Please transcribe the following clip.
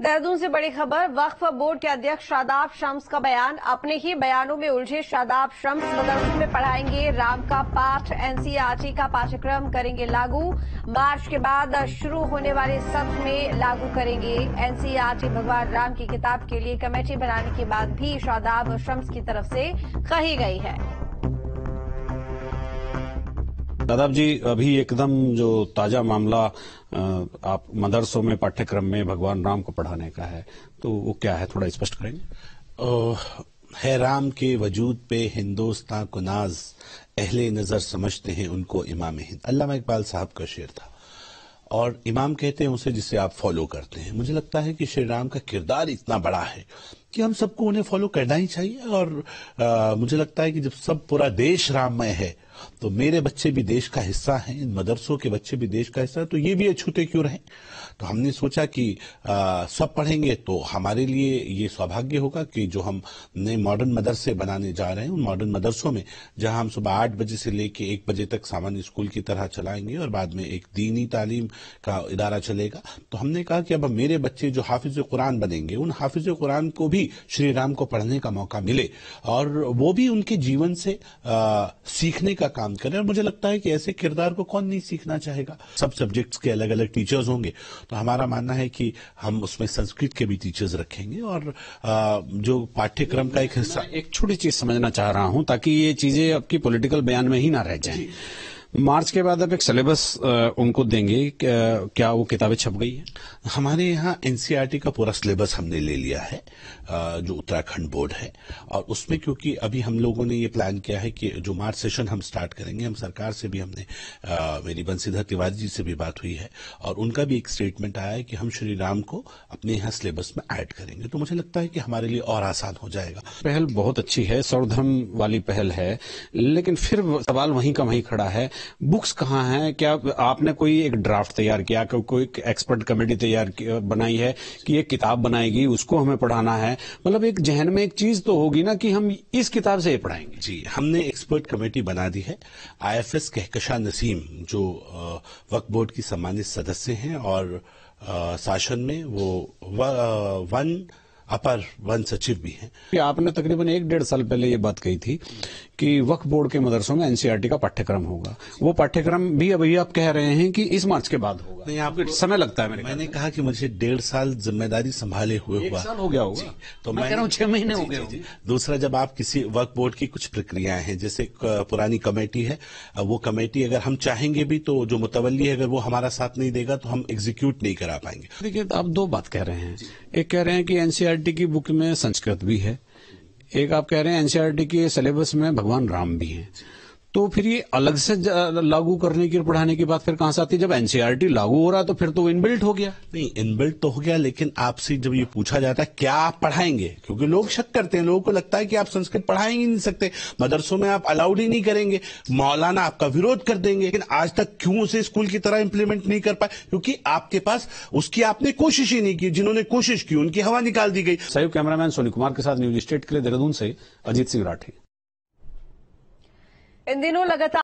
देहरादून से बड़ी खबर। वक्फ बोर्ड के अध्यक्ष शादाब शम्स का बयान। अपने ही बयानों में उलझे शादाब शम्स मदरसों में पढ़ाएंगे राम का पाठ, एनसीईआरटी का पाठ्यक्रम करेंगे लागू। मार्च के बाद शुरू होने वाले सत्र में लागू करेंगे एनसीईआरटी। भगवान राम की किताब के लिए कमेटी बनाने की बात भी शादाब शम्स की तरफ से कही गई है। शादाब जी, अभी एकदम जो ताजा मामला आप मदरसों में पाठ्यक्रम में भगवान राम को पढ़ाने का है, तो वो क्या है, थोड़ा स्पष्ट करेंगे? है राम के वजूद पे हिंदुस्तान को नाज, अहले नजर समझते हैं उनको इमाम हिंद। अल्लामा इकबाल साहब का शेर था। और इमाम कहते हैं उसे जिसे आप फॉलो करते हैं। मुझे लगता है कि श्री राम का किरदार इतना बड़ा है कि हम सबको उन्हें फॉलो करना ही चाहिए। और मुझे लगता है कि जब सब पूरा देश राममय है तो मेरे बच्चे भी देश का हिस्सा हैं, इन मदरसों के बच्चे भी देश का हिस्सा है, तो ये भी अछूते क्यों रहें। तो हमने सोचा कि सब पढ़ेंगे तो हमारे लिए ये सौभाग्य होगा कि जो हम नए मॉडर्न मदरसे बनाने जा रहे हैं, उन मॉडर्न मदरसों में जहां हम सुबह 8 बजे से लेकर 1 बजे तक सामान्य स्कूल की तरह चलाएंगे और बाद में एक दीनी तालीम का इदारा चलेगा। तो हमने कहा कि अब मेरे बच्चे जो हाफिज कुरान बनेंगे, उन हाफिज कुरान को भी श्री राम को पढ़ने का मौका मिले और वो भी उनके जीवन से सीखने का काम करें। और मुझे लगता है कि ऐसे किरदार को कौन नहीं सीखना चाहेगा। सब सब्जेक्ट्स के अलग अलग टीचर्स होंगे, तो हमारा मानना है कि हम उसमें संस्कृत के भी टीचर्स रखेंगे और जो पाठ्यक्रम का एक हिस्सा। एक छोटी चीज समझना चाह रहा हूं ताकि ये चीजें आपकी पॉलिटिकल बयान में ही ना रह जाएं। मार्च के बाद आप एक सिलेबस उनको देंगे, क्या वो किताबें छप गई है? हमारे यहाँ एनसीईआरटी का पूरा सिलेबस हमने ले लिया है, जो उत्तराखंड बोर्ड है। और उसमें क्योंकि अभी हम लोगों ने ये प्लान किया है कि जो मार्च सेशन हम स्टार्ट करेंगे, हम सरकार से भी हमने मेरी बंसीधर तिवारी जी से भी बात हुई है और उनका भी एक स्टेटमेंट आया है कि हम श्री राम को अपने यहाँ सिलेबस में ऐड करेंगे। तो मुझे लगता है कि हमारे लिए और आसान हो जाएगा। पहल बहुत अच्छी है, सर्वधर्म वाली पहल है, लेकिन फिर सवाल वहीं का वहीं खड़ा है, बुक्स कहाँ हैं? क्या आपने कोई एक ड्राफ्ट तैयार किया, कोई एक्सपर्ट कमेटी तैयार बनाई है कि एक किताब बनाएगी, उसको हमें पढ़ाना है? मतलब एक जहन में एक चीज तो होगी ना कि हम इस किताब से ये पढ़ाएंगे। जी, हमने एक्सपर्ट कमेटी बना दी है। आईएफएस कहकशा नसीम जो वक्फ बोर्ड की सम्मानित सदस्य हैं और शासन में वो अपर वन सचिव भी हैं। आपने तकरीबन 1-1.5 साल पहले ये बात कही थी कि वक्फ बोर्ड के मदरसों में एनसीईआरटी का पाठ्यक्रम होगा। वो पाठ्यक्रम भी अभी आप कह रहे हैं कि इस मार्च के बाद होगा। नहीं, आपको समय लगता है। मैंने कहा कि मुझे 1.5 साल जिम्मेदारी संभाले हुए हुआ। 1 साल हो गया होगा, तो मैं कह रहा हूं 6 महीने हो गए। दूसरा, जब आप किसी वक्फ बोर्ड की कुछ प्रक्रियाएं हैं, जैसे पुरानी कमेटी है, वो कमेटी अगर हम चाहेंगे भी तो जो मुतवल्ली है अगर वो हमारा साथ नहीं देगा तो हम एग्जीक्यूट नहीं करा पाएंगे। देखिए, आप 2 बात कह रहे हैं। एक कह रहे हैं कि एनसीईआरटी की बुक में संस्कृत भी है, एक आप कह रहे हैं एनसीईआरटी के सिलेबस में भगवान राम भी हैं। तो फिर ये अलग से लागू करने की और पढ़ाने की बात फिर कहां से आती है? जब एनसीईआरटी लागू हो रहा तो फिर तो इनबिल्ट हो गया। नहीं, इनबिल्ट तो हो गया, लेकिन आपसे जब ये पूछा जाता है क्या आप पढ़ाएंगे, क्योंकि लोग शक करते हैं, लोगों को लगता है कि आप संस्कृत पढ़ा ही नहीं सकते, मदरसों में आप अलाउड ही नहीं करेंगे, मौलाना आपका विरोध कर देंगे। लेकिन आज तक क्यों उसे स्कूल की तरह इंप्लीमेंट नहीं कर पाए? क्योंकि आपके पास उसकी आपने कोशिश ही नहीं की। जिन्होंने कोशिश की उनकी हवा निकाल दी गई। सहयोग कैमरामैन सोनी कुमार के साथ न्यूज स्टेट के लिए देहरादून से अजीत सिंह राठी। इन दिनों लगातार